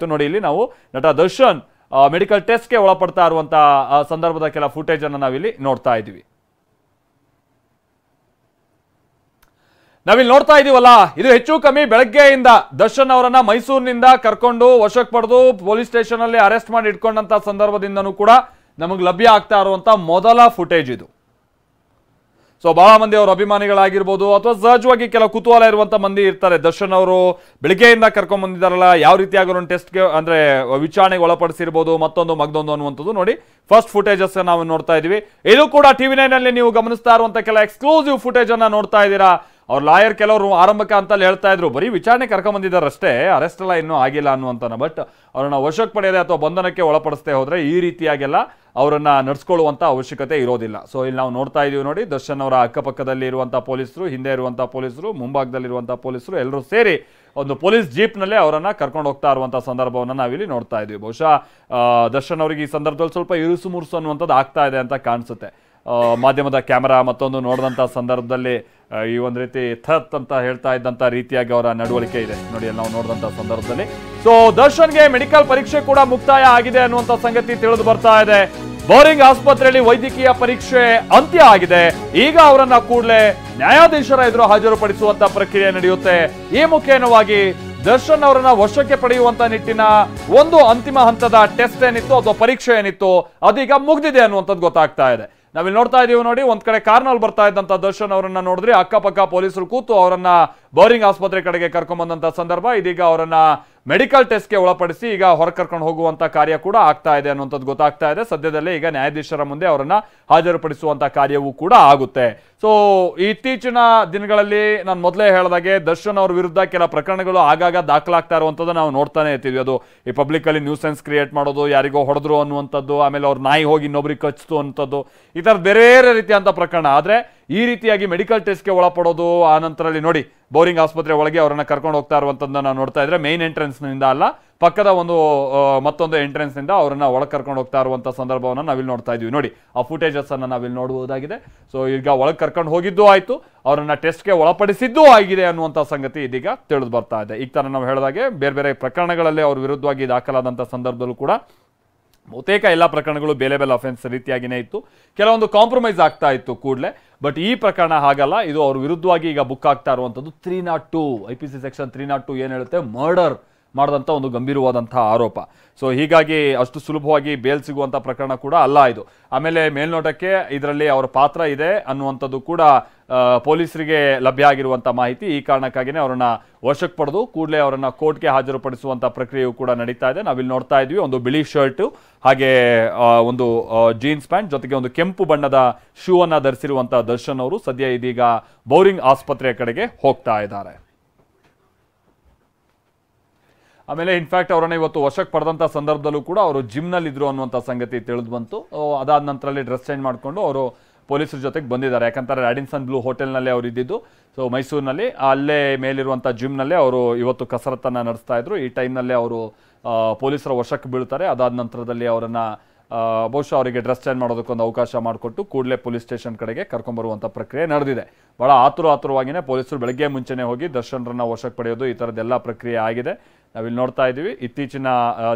ನೋಡಿ ಇಲ್ಲಿ ನಾವು ನಟ ದರ್ಶನ್ ಮೆಡಿಕಲ್ ಟೆಸ್ಟ್ಗೆ ಒಳಪಡ್ತಾ ಇರುವಂತ ಸಂದರ್ಭದ ಕೆಲ ಫುಟೇಜ್ ಅನ್ನು ನಾವಿಲ್ಲಿ ನೋಡ್ತಾ ಇದ್ದೀವಿ. ನಾವಿಲ್ಲಿ ನೋಡ್ತಾ ಇದೀವಲ್ಲ, ಇದು ಹೆಚ್ಚು ಕಮ್ಮಿ ಬೆಳಗ್ಗೆಯಿಂದ ದರ್ಶನ್ ಅವರನ್ನ ಮೈಸೂರಿನಿಂದ ಕರ್ಕೊಂಡು ವಶಕ್ಕೆ ಪಡೆದು ಪೊಲೀಸ್ ಸ್ಟೇಷನ್ ಅಲ್ಲಿ ಅರೆಸ್ಟ್ ಮಾಡಿ ಇಟ್ಕೊಂಡಂತ ಸಂದರ್ಭದಿಂದನೂ ಕೂಡ ನಮಗೆ ಲಭ್ಯ ಆಗ್ತಾ ಇರುವಂತ ಮೊದಲ ಫುಟೇಜ್ ಇದು. ಸೊ ಬಹಳ ಮಂದಿ ಅವರ ಅಭಿಮಾನಿಗಳಾಗಿರ್ಬೋದು ಅಥವಾ ಸಹಜವಾಗಿ ಕೆಲ ಕುತೂಹಲ ಇರುವಂತ ಮಂದಿ ಇರ್ತಾರೆ. ದರ್ಶನ್ ಅವರು ಬೆಳಿಗ್ಗೆಯಿಂದ ಕರ್ಕೊಂಡ್ ಬಂದಿದ್ದಾರಲ್ಲ, ಯಾವ ರೀತಿಯಾಗಿ ಅವ್ರನ್ನ ಟೆಸ್ಟ್ಗೆ ಅಂದ್ರೆ ವಿಚಾರಣೆಗೆ ಒಳಪಡಿಸಿರ್ಬೋದು, ಮತ್ತೊಂದು ಮಗದೊಂದು ಅನ್ನುವಂಥದ್ದು ನೋಡಿ ಫಸ್ಟ್ ಫುಟೇಜಸ್ ನಾವು ನೋಡ್ತಾ ಇದೀವಿ. ಇದು ಕೂಡ TV9 ಅಲ್ಲಿ ನೀವು ಗಮನಿಸ್ತಾ ಇರುವಂತ ಕೆಲ ಎಕ್ಸ್ಕ್ಲೂಸಿವ್ ಫುಟೇಜ್ ಅನ್ನ ನೋಡ್ತಾ ಇದ್ದೀರಾ. ಅವ್ರ ಲಾಯರ್ ಕೆಲವರು ಆರಂಭಕ ಅಂತಲ್ಲಿ ಹೇಳ್ತಾ ಇದ್ರು, ಬರೀ ವಿಚಾರಣೆ ಕರ್ಕೊಂಡ್ ಬಂದಿದ್ದಾರಷ್ಟೇ, ಅರೆಸ್ಟ್ ಎಲ್ಲ ಇನ್ನೂ ಆಗಿಲ್ಲ ಅನ್ನುವಂತಾನ. ಬಟ್ ಅವ್ರನ್ನ ವಶಕ್ಕೆ ಪಡೆಯದೆ ಅಥವಾ ಬಂಧನಕ್ಕೆ ಒಳಪಡಿಸದೆ ಹೋದ್ರೆ ಈ ರೀತಿಯಾಗೆಲ್ಲ ಅವರನ್ನ ನಡೆಸ್ಕೊಳ್ಳುವಂತ ಅವಶ್ಯಕತೆ ಇರೋದಿಲ್ಲ. ಸೊ ಇಲ್ಲಿ ನಾವು ನೋಡ್ತಾ ಇದೀವಿ ನೋಡಿ, ದರ್ಶನ್ ಅವರ ಅಕ್ಕಪಕ್ಕದಲ್ಲಿ ಇರುವಂತಹ ಪೊಲೀಸರು, ಹಿಂದೆ ಇರುವಂತಹ ಪೊಲೀಸರು, ಮುಂಭಾಗದಲ್ಲಿರುವಂತಹ ಪೊಲೀಸರು ಎಲ್ಲರೂ ಸೇರಿ ಒಂದು ಪೊಲೀಸ್ ಜೀಪ್ನಲ್ಲೇ ಅವರನ್ನ ಕರ್ಕೊಂಡು ಹೋಗ್ತಾ ಇರುವಂತಹ ಸಂದರ್ಭವನ್ನು ನಾವಿಲ್ಲಿ ನೋಡ್ತಾ ಇದೀವಿ. ಬಹುಶಃ ದರ್ಶನ್ ಅವರಿಗೆ ಈ ಸಂದರ್ಭದಲ್ಲಿ ಸ್ವಲ್ಪ ಇರುಸು ಮುರುಸು ಅನ್ನುವಂಥದ್ದು ಆಗ್ತಾ ಇದೆ ಅಂತ ಕಾಣಿಸುತ್ತೆ. ಮಾಧ್ಯಮದ ಕ್ಯಾಮರಾ ಮತ್ತೊಂದು ನೋಡಿದಂಥ ಸಂದರ್ಭದಲ್ಲಿ ಈ ಒಂದು ರೀತಿ ಥತ್ ಅಂತ ಹೇಳ್ತಾ ಇದ್ದಂಥ ರೀತಿಯಾಗಿ ಅವರ ನಡವಳಿಕೆ ಇದೆ ನೋಡಿ ನಾವು ನೋಡಿದಂಥ ಸಂದರ್ಭದಲ್ಲಿ. ಸೊ ದರ್ಶನ್ಗೆ ಮೆಡಿಕಲ್ ಪರೀಕ್ಷೆ ಕೂಡ ಮುಕ್ತಾಯ ಆಗಿದೆ ಅನ್ನುವಂಥ ಸಂಗತಿ ತಿಳಿದು ಬರ್ತಾ ಇದೆ. ಬೋರಿಂಗ್ ಆಸ್ಪತ್ರೆಯಲ್ಲಿ ವೈದ್ಯಕೀಯ ಪರೀಕ್ಷೆ ಅಂತ್ಯ ಆಗಿದೆ. ಈಗ ಅವರನ್ನ ಕೂಡಲೇ ನ್ಯಾಯಾಧೀಶರ ಎದುರು ಹಾಜರುಪಡಿಸುವಂತ ಪ್ರಕ್ರಿಯೆ ನಡೆಯುತ್ತೆ. ಈ ಮುಖೇನವಾಗಿ ದರ್ಶನ್ ಅವರನ್ನ ವಶಕ್ಕೆ ಪಡೆಯುವಂತ ನಿಟ್ಟಿನ ಒಂದು ಅಂತಿಮ ಹಂತದ ಟೆಸ್ಟ್ ಏನಿತ್ತು ಅಥವಾ ಪರೀಕ್ಷೆ ಏನಿತ್ತು ಅದೀಗ ಮುಗ್ದಿದೆ ಅನ್ನುವಂಥದ್ದು ಗೊತ್ತಾಗ್ತಾ ಇದೆ. ನಾವಿಲ್ಲಿ ನೋಡ್ತಾ ಇದೀವಿ ನೋಡಿ, ಒಂದ್ ಕಡೆ ಕಾರ್ನಲ್ಲಿ ಬರ್ತಾ ಇದ್ದಂತ ದರ್ಶನ್ ಅವರನ್ನ ನೋಡಿದ್ರೆ ಅಕ್ಕಪಕ್ಕ ಪೊಲೀಸರು ಕೂತು ಅವರನ್ನ ಬೋರಿಂಗ್ ಆಸ್ಪತ್ರೆ ಕಡೆಗೆ ಕರ್ಕೊಂಡ್ ಬಂದಂತ ಸಂದರ್ಭ. ಇದೀಗ ಅವರನ್ನ ಮೆಡಿಕಲ್ ಟೆಸ್ಟ್ಗೆ ಒಳಪಡಿಸಿ ಈಗ ಹೊರ ಕರ್ಕೊಂಡು ಹೋಗುವಂತ ಕಾರ್ಯ ಕೂಡ ಆಗ್ತಾ ಇದೆ ಅನ್ನುವಂಥದ್ದು ಗೊತ್ತಾಗ್ತಾ ಇದೆ. ಸದ್ಯದಲ್ಲೇ ಈಗ ನ್ಯಾಯಾಧೀಶರ ಮುಂದೆ ಅವರನ್ನ ಹಾಜರುಪಡಿಸುವಂತ ಕಾರ್ಯವೂ ಕೂಡ ಆಗುತ್ತೆ. ಸೊ ಇತ್ತೀಚಿನ ದಿನಗಳಲ್ಲಿ ನಾನು ಮೊದಲೇ ಹೇಳಿದಾಗೆ ದರ್ಶನ್ ಅವ್ರ ವಿರುದ್ಧ ಕೆಲ ಪ್ರಕರಣಗಳು ಆಗಾಗ ದಾಖಲಾಗ್ತಾ ಇರುವಂಥದ್ದು ನಾವು ನೋಡ್ತಾನೆ ಇರ್ತೀವಿ. ಅದು ಈ ಪಬ್ಲಿಕ್ ಅಲ್ಲಿ ನ್ಯೂಸೆನ್ಸ್ ಕ್ರಿಯೇಟ್ ಮಾಡೋದು, ಯಾರಿಗೋ ಹೊಡೆದ್ರು ಅನ್ನುವಂಥದ್ದು, ಆಮೇಲೆ ಅವ್ರ ನಾಯಿ ಹೋಗಿ ಇನ್ನೊಬ್ರಿಗೆ ಕಚ್ತು ಅನ್ನೋದು, ಈ ಥರದ ಬೇರೆ ರೀತಿಯಂತ ಪ್ರಕರಣ. ಆದ್ರೆ ಈ ರೀತಿಯಾಗಿ ಮೆಡಿಕಲ್ ಟೆಸ್ಟ್ಗೆ ಒಳಪಡೋದು, ಆ ನಂತರದಲ್ಲಿ ನೋಡಿ ಬೋರಿಂಗ್ ಆಸ್ಪತ್ರೆ ಒಳಗೆ ಅವರನ್ನ ಕರ್ಕೊಂಡು ಹೋಗ್ತಾ ಇರುವಂತದ್ದನ್ನ ನಾವು ನೋಡ್ತಾ ಇದ್ರೆ ಮೇನ್ ಎಂಟ್ರೆನ್ಸ್ ನಿಂದ ಅಲ್ಲ, ಪಕ್ಕದ ಒಂದು ಮತ್ತೊಂದು ಎಂಟ್ರೆನ್ಸ್ ನಿಂದ ಅವರನ್ನ ಒಳಗೆ ಕರ್ಕೊಂಡು ಹೋಗ್ತಾ ಇರುವಂತ ಸಂದರ್ಭವನ್ನ ನಾವಿಲ್ಲಿ ನೋಡ್ತಾ ಇದೀವಿ. ನೋಡಿ ಆ ಫುಟೇಜಸ್ ಅನ್ನ ನಾವಿಲ್ಲಿ ನೋಡಬಹುದಾಗಿದೆ. ಸೊ ಈಗ ಒಳಗೆ ಕರ್ಕೊಂಡು ಹೋಗಿದ್ದು ಆಯ್ತು, ಅವರನ್ನ ಟೆಸ್ಟ್ಗೆ ಒಳಪಡಿಸಿದ್ದು ಆಗಿದೆ ಅನ್ನುವಂತ ಸಂಗತಿ ಇದೀಗ ತಿಳಿದು ಬರ್ತಾ ಇದೆ. ಈಗ ತರ ನಾವು ಹೇಳಿದಾಗೆ ಬೇರೆ ಬೇರೆ ಪ್ರಕರಣಗಳಲ್ಲಿ ಅವ್ರ ವಿರುದ್ಧವಾಗಿ ದಾಖಲಾದಂತ ಸಂದರ್ಭದಲ್ಲೂ ಕೂಡ ಬಹುತೇಕ ಎಲ್ಲ ಪ್ರಕರಣಗಳು ಬೇಲೆ ಬೇಲೆ ಅಫೆನ್ಸ್ ರೀತಿಯಾಗಿನೇ ಇತ್ತು, ಕೆಲವೊಂದು ಕಾಂಪ್ರಮೈಸ್ ಆಗ್ತಾ ಇತ್ತು ಕೂಡಲೇ. ಬಟ್ ಈ ಪ್ರಕರಣ ಹಾಗಲ್ಲ, ಇದು ಅವ್ರ ವಿರುದ್ಧವಾಗಿ ಈಗ ಬುಕ್ ಆಗ್ತಾ ಇರುವಂಥದ್ದು 302 IPC ಸೆಕ್ಷನ್ 302 ಏನು ಹೇಳುತ್ತೆ, ಮರ್ಡರ್ ಮಾಡಿದಂಥ ಒಂದು ಗಂಭೀರವಾದಂತಹ ಆರೋಪ. ಸೊ ಹೀಗಾಗಿ ಅಷ್ಟು ಸುಲಭವಾಗಿ ಬೇಲ್ ಸಿಗುವಂಥ ಪ್ರಕರಣ ಕೂಡ ಅಲ್ಲ ಇದು. ಆಮೇಲೆ ಮೇಲ್ನೋಟಕ್ಕೆ ಇದರಲ್ಲಿ ಅವರ ಪಾತ್ರ ಇದೆ ಅನ್ನುವಂಥದ್ದು ಕೂಡ ಪೊಲೀಸರಿಗೆ ಲಭ್ಯ ಆಗಿರುವಂಥ ಮಾಹಿತಿ. ಈ ಕಾರಣಕ್ಕಾಗಿಯೇ ಅವರನ್ನ ವಶಕ್ಕೆ ಪಡೆದು ಕೂಡಲೇ ಅವರನ್ನ ಕೋರ್ಟ್ಗೆ ಹಾಜರುಪಡಿಸುವಂಥ ಪ್ರಕ್ರಿಯೆಯು ಕೂಡ ನಡೀತಾ ಇದೆ. ನಾವಿಲ್ಲಿ ನೋಡ್ತಾ ಇದ್ವಿ, ಒಂದು ಬಿಳಿ ಶರ್ಟು ಹಾಗೆ ಒಂದು ಜೀನ್ಸ್ ಪ್ಯಾಂಟ್ ಜೊತೆಗೆ ಒಂದು ಕೆಂಪು ಬಣ್ಣದ ಶೂ ಅನ್ನ ಧರಿಸಿರುವಂಥ ದರ್ಶನ್ ಅವರು ಸದ್ಯ ಇದೀಗ ಬೋರಿಂಗ್ ಆಸ್ಪತ್ರೆಯ ಕಡೆಗೆ ಹೋಗ್ತಾ ಇದ್ದಾರೆ. ಆಮೇಲೆ ಇನ್ಫ್ಯಾಕ್ಟ್ ಅವರನ್ನ ಇವತ್ತು ವಶಕ್ಕೆ ಪಡೆದಂಥ ಸಂದರ್ಭದಲ್ಲೂ ಕೂಡ ಅವರು ಜಿಮ್ನಲ್ಲಿ ಇದ್ರು ಅನ್ನುವಂಥ ಸಂಗತಿ ತಿಳಿದು ಬಂತು. ಅದಾದ ನಂತರದಲ್ಲಿ ಡ್ರೆಸ್ ಚೇಂಜ್ ಮಾಡಿಕೊಂಡು ಅವರು ಪೊಲೀಸರ ಜೊತೆಗೆ ಬಂದಿದ್ದಾರೆ. ಯಾಕಂತಾರೆ ರ್ಯಾಡಿನ್ಸನ್ ಬ್ಲೂ ಹೋಟೆಲ್ನಲ್ಲೇ ಅವರು ಇದ್ದಿದ್ದು. ಸೊ ಮೈಸೂರಿನಲ್ಲಿ ಅಲ್ಲೇ ಮೇಲಿರುವಂಥ ಜಿಮ್ನಲ್ಲೇ ಅವರು ಇವತ್ತು ಕಸರತ್ತನ್ನು ನಡೆಸ್ತಾ ಇದ್ರು. ಈ ಟೈಮ್ನಲ್ಲೇ ಅವರು ಪೊಲೀಸರ ವಶಕ್ಕೆ ಬೀಳ್ತಾರೆ. ಅದಾದ ನಂತರದಲ್ಲಿ ಅವರನ್ನ ಬಹುಶಃ ಅವರಿಗೆ ಡ್ರೆಸ್ ಚೇಂಜ್ ಮಾಡೋದಕ್ಕೊಂದು ಅವಕಾಶ ಮಾಡಿಕೊಟ್ಟು ಕೂಡಲೇ ಪೊಲೀಸ್ ಸ್ಟೇಷನ್ ಕಡೆಗೆ ಕರ್ಕೊಂಡ್ಬರುವಂಥ ಪ್ರಕ್ರಿಯೆ ನಡೆದಿದೆ. ಬಹಳ ಆತುರವಾಗಿಯೇ ಪೊಲೀಸರು ಬೆಳಗ್ಗೆ ಮುಂಚೆನೇ ಹೋಗಿ ದರ್ಶನ್ರನ್ನ ವಶಕ್ಕೆ ಪಡೆಯೋದು, ಈ ಥರದ್ದೆಲ್ಲ ಪ್ರಕ್ರಿಯೆ ಆಗಿದೆ. ನಾವಿಲ್ಲಿ ನೋಡ್ತಾ ಇದ್ದೀವಿ. ಇತ್ತೀಚಿನ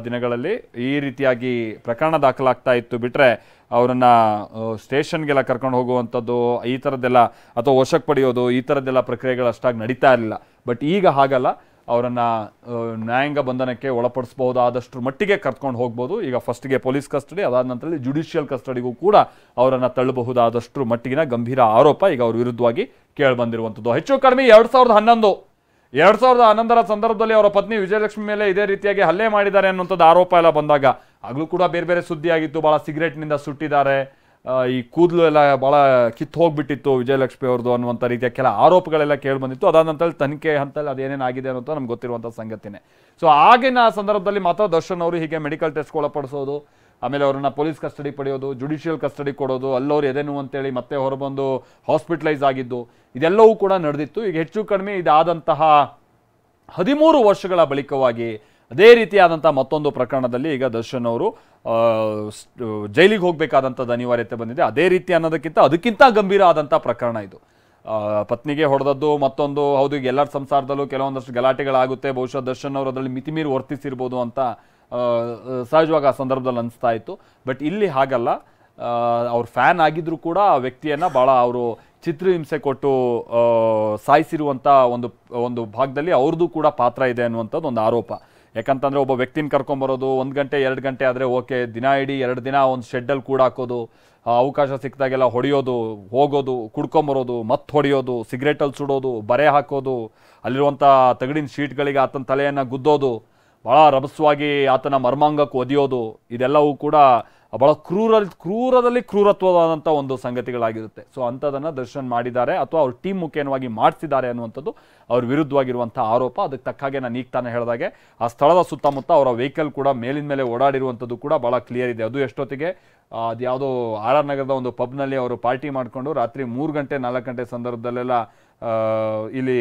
ದಿನಗಳಲ್ಲಿ ಈ ರೀತಿಯಾಗಿ ಪ್ರಕರಣ ದಾಖಲಾಗ್ತಾ ಇತ್ತು ಬಿಟ್ಟರೆ ಅವರನ್ನ ಸ್ಟೇಷನ್ಗೆಲ್ಲ ಕರ್ಕೊಂಡು ಹೋಗುವಂಥದ್ದು ಈ ಥರದ್ದೆಲ್ಲ ಅಥವಾ ವಶಕ್ಕೆ ಪಡೆಯೋದು ಈ ಥರದ್ದೆಲ್ಲ ಪ್ರಕ್ರಿಯೆಗಳು ಅಷ್ಟಾಗಿ ನಡೀತಾ ಇರಲಿಲ್ಲ. ಬಟ್ ಈಗ ಹಾಗಲ್ಲ, ಅವರನ್ನು ನ್ಯಾಯಾಂಗ ಬಂಧನಕ್ಕೆ ಒಳಪಡಿಸಬಹುದಾದಷ್ಟು ಮಟ್ಟಿಗೆ ಕರ್ಕೊಂಡು ಹೋಗ್ಬೋದು. ಈಗ ಫಸ್ಟ್ಗೆ ಪೊಲೀಸ್ ಕಸ್ಟಡಿ, ಅದಾದ ನಂತರದಲ್ಲಿ ಜುಡಿಷಿಯಲ್ ಕಸ್ಟಡಿಗೂ ಕೂಡ ಅವರನ್ನು ತಳ್ಳಬಹುದಾದಷ್ಟು ಮಟ್ಟಿಗಿನ ಗಂಭೀರ ಆರೋಪ ಈಗ ಅವ್ರ ವಿರುದ್ಧವಾಗಿ ಕೇಳಿಬಂದಿರುವಂಥದ್ದು. ಹೆಚ್ಚು ಕಡಿಮೆ 2011ರ ಸಂದರ್ಭದಲ್ಲಿ ಅವರ ಪತ್ನಿ ವಿಜಯಲಕ್ಷ್ಮಿ ಮೇಲೆ ಇದೇ ರೀತಿಯಾಗಿ ಹಲ್ಲೆ ಮಾಡಿದ್ದಾರೆ ಅನ್ನುವಂಥದ್ದು ಆರೋಪ ಎಲ್ಲ ಬಂದಾಗ ಆಗಲೂ ಕೂಡ ಬೇರೆ ಬೇರೆ ಸುದ್ದಿ ಆಗಿತ್ತು. ಭಾಳ ಸಿಗರೇಟ್ನಿಂದ ಸುಟ್ಟಿದ್ದಾರೆ, ಈ ಕೂದಲು ಎಲ್ಲ ಭಾಳ ಕಿತ್ತು ಹೋಗ್ಬಿಟ್ಟಿತ್ತು ವಿಜಯಲಕ್ಷ್ಮಿ ಅವ್ರದ್ದು ಅನ್ನುವಂಥ ರೀತಿಯ ಕೆಲ ಆರೋಪಗಳೆಲ್ಲ ಕೇಳಿ ಬಂದಿತ್ತು. ಅದಾದ ನಂತರ ತನಿಖೆ ಹಂತದಲ್ಲಿ ಅದೇನೇನಾಗಿದೆ ಅನ್ನೋದು ನಮ್ಗೆ ಗೊತ್ತಿರುವಂಥ ಸಂಗತಿನೇ. ಸೊ ಆಗಿನ ಸಂದರ್ಭದಲ್ಲಿ ಮಾತ್ರ ದರ್ಶನ್ ಅವರು ಹೀಗೆ ಮೆಡಿಕಲ್ ಟೆಸ್ಟ್ ಒಳಪಡಿಸೋದು, ಆಮೇಲೆ ಅವರನ್ನ ಪೊಲೀಸ್ ಕಸ್ಟಡಿ ಪಡೆಯೋದು, ಜುಡಿಷಿಯಲ್ ಕಸ್ಟಡಿ ಕೊಡೋದು, ಅಲ್ಲವ್ರು ಎದೆನು ಅಂತೇಳಿ ಮತ್ತೆ ಹೊರಬಂದು ಹಾಸ್ಪಿಟಲೈಸ್ ಆಗಿದ್ದು, ಇದೆಲ್ಲವೂ ಕೂಡ ನಡೆದಿತ್ತು. ಈಗ ಹೆಚ್ಚು ಕಡಿಮೆ ಇದಾದಂತಹ 13 ವರ್ಷಗಳ ಬಳಿಕವಾಗಿ ಅದೇ ರೀತಿಯಾದಂಥ ಮತ್ತೊಂದು ಪ್ರಕರಣದಲ್ಲಿ ಈಗ ದರ್ಶನ್ ಅವರು ಜೈಲಿಗೆ ಹೋಗಬೇಕಾದಂಥದ್ದು ಅನಿವಾರ್ಯತೆ ಬಂದಿದೆ. ಅದೇ ರೀತಿ ಅನ್ನೋದಕ್ಕಿಂತ ಅದಕ್ಕಿಂತ ಗಂಭೀರ ಆದಂಥ ಪ್ರಕರಣ ಇದು. ಪತ್ನಿಗೆ ಹೊಡೆದದ್ದು ಮತ್ತೊಂದು, ಹೌದು ಈಗ ಎಲ್ಲರ ಸಂಸಾರದಲ್ಲೂ ಕೆಲವೊಂದಷ್ಟು ಗಲಾಟೆಗಳಾಗುತ್ತೆ, ಬಹುಶಃ ದರ್ಶನ್ ಅವರು ಅದರಲ್ಲಿ ಮಿತಿಮೀರಿ ವರ್ತಿಸಿರ್ಬೋದು ಅಂತ ಸಹಜವಾಗಿ ಆ ಸಂದರ್ಭದಲ್ಲಿ ಅನಿಸ್ತಾ ಇತ್ತು. ಬಟ್ ಇಲ್ಲಿ ಹಾಗಲ್ಲ, ಅವ್ರ ಫ್ಯಾನ್ ಆಗಿದ್ರು ಕೂಡ ಆ ವ್ಯಕ್ತಿಯನ್ನ ಭಾಳ ಅವರು ಚಿತ್ರಹಿಂಸೆ ಕೊಟ್ಟು ಸಾಯಿಸಿರುವಂಥ ಒಂದು ಭಾಗದಲ್ಲಿ ಅವ್ರದ್ದು ಕೂಡ ಪಾತ್ರ ಇದೆ ಅನ್ನುವಂಥದ್ದು ಒಂದು ಆರೋಪ. ಯಾಕಂತಂದರೆ ಒಬ್ಬ ವ್ಯಕ್ತಿನ ಕರ್ಕೊಂಬರೋದು 1 ಗಂಟೆ 2 ಗಂಟೆ ಆದರೆ ಓಕೆ, ದಿನ ಇಡೀ 2 ದಿನ ಒಂದು ಶೆಡ್ಡಲ್ಲಿ ಕೂಡಾಕೋದು, ಅವಕಾಶ ಸಿಕ್ಕಿದಾಗೆಲ್ಲ ಹೊಡೆಯೋದು, ಹೋಗೋದು, ಕುಡ್ಕೊಂಬರೋದು, ಮತ್ತೆ ಹೊಡೆಯೋದು, ಸಿಗರೇಟಲ್ಲಿ ಸುಡೋದು, ಬರೆ ಹಾಕೋದು, ಅಲ್ಲಿರುವಂಥ ತಗಡಿನ ಶೀಟ್ಗಳಿಗೆ ಆತನ ತಲೆಯನ್ನು ಗುದ್ದೋದು, ಭಾಳ ರಭಸವಾಗಿ ಆತನ ಮರ್ಮಾಂಗಕ್ಕೆ ಒದೆಯೋದು, ಇದೆಲ್ಲವೂ ಕೂಡ ಭಾಳ ಕ್ರೂರದಲ್ಲಿ ಕ್ರೂರತ್ವವಾದಂಥ ಒಂದು ಸಂಗತಿಗಳಾಗಿರುತ್ತೆ. ಸೊ ಅಂಥದನ್ನು ದರ್ಶನ್ ಮಾಡಿದ್ದಾರೆ ಅಥವಾ ಅವ್ರ ಟೀಮ್ ಮುಖೇನವಾಗಿ ಮಾಡಿಸಿದ್ದಾರೆ ಅನ್ನುವಂಥದ್ದು ಅವ್ರ ವಿರುದ್ಧವಾಗಿರುವಂಥ ಆರೋಪ. ಅದಕ್ಕೆ ತಕ್ಕ ಹಾಗೆ ನಾನು ಈಗ ತಾನೇ ಹೇಳಿದಾಗೆ ಆ ಸ್ಥಳದ ಸುತ್ತಮುತ್ತ ಅವರ ವೆಹಿಕಲ್ ಕೂಡ ಮೇಲಿನ ಮೇಲೆ ಓಡಾಡಿರುವಂಥದ್ದು ಕೂಡ ಭಾಳ ಕ್ಲಿಯರ್ ಇದೆ. ಅದು ಎಷ್ಟೊತ್ತಿಗೆ ಅದು ಯಾವುದೋ ಆರ್ ಆರ್ ನಗರದ ಒಂದು ಪಬ್ನಲ್ಲಿ ಅವರು ಪಾರ್ಟಿ ಮಾಡಿಕೊಂಡು ರಾತ್ರಿ 3 ಗಂಟೆ 4 ಗಂಟೆ ಸಂದರ್ಭದಲ್ಲೆಲ್ಲ ಇಲ್ಲಿ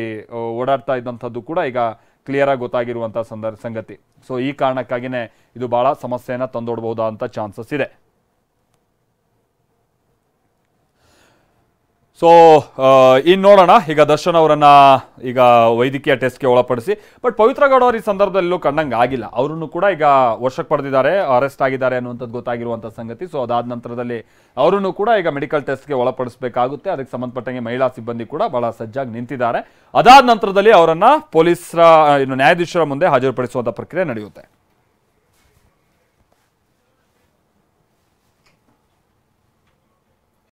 ಓಡಾಡ್ತಾ ಇದ್ದಂಥದ್ದು ಕೂಡ ಈಗ ಕ್ಲಿಯರ್ ಆಗಿ ಗೊತ್ತಾಗಿರುವಂಥ ಸಂಗತಿ. ಸೊ ಈ ಕಾರಣಕ್ಕಾಗಿನೇ ಇದು ಬಹಳ ಸಮಸ್ಯೆಯನ್ನು ತಂದೊಡ್ಬಹುದಾದಂಥ ಚಾನ್ಸಸ್ ಇದೆ. ಸೊ ಇನ್ನು ನೋಡೋಣ, ಈಗ ದರ್ಶನ್ ಅವರನ್ನ ಈಗ ವೈದ್ಯಕೀಯ ಟೆಸ್ಟ್ಗೆ ಒಳಪಡಿಸಿ, ಬಟ್ ಪವಿತ್ರ ಗೌಡ ಅವರು ಈ ಸಂದರ್ಭದಲ್ಲೂ ಕಂಡಂಗೆ ಆಗಿಲ್ಲ, ಅವರನ್ನು ಕೂಡ ಈಗ ವಶಕ್ಕೆ ಪಡೆದಿದ್ದಾರೆ, ಅರೆಸ್ಟ್ ಆಗಿದ್ದಾರೆ ಅನ್ನುವಂಥದ್ದು ಗೊತ್ತಾಗಿರುವಂಥ ಸಂಗತಿ. ಸೊ ಅದಾದ ನಂತರದಲ್ಲಿ ಅವರನ್ನು ಕೂಡ ಈಗ ಮೆಡಿಕಲ್ ಟೆಸ್ಟ್ಗೆ ಒಳಪಡಿಸಬೇಕಾಗುತ್ತೆ. ಅದಕ್ಕೆ ಸಂಬಂಧಪಟ್ಟಂಗೆ ಮಹಿಳಾ ಸಿಬ್ಬಂದಿ ಕೂಡ ಬಹಳ ಸಜ್ಜಾಗಿ ನಿಂತಿದ್ದಾರೆ. ಅದಾದ ನಂತರದಲ್ಲಿ ಅವರನ್ನ ಪೊಲೀಸರ ನ್ಯಾಯಾಧೀಶರ ಮುಂದೆ ಹಾಜರುಪಡಿಸುವಂಥ ಪ್ರಕ್ರಿಯೆ ನಡೆಯುತ್ತೆ.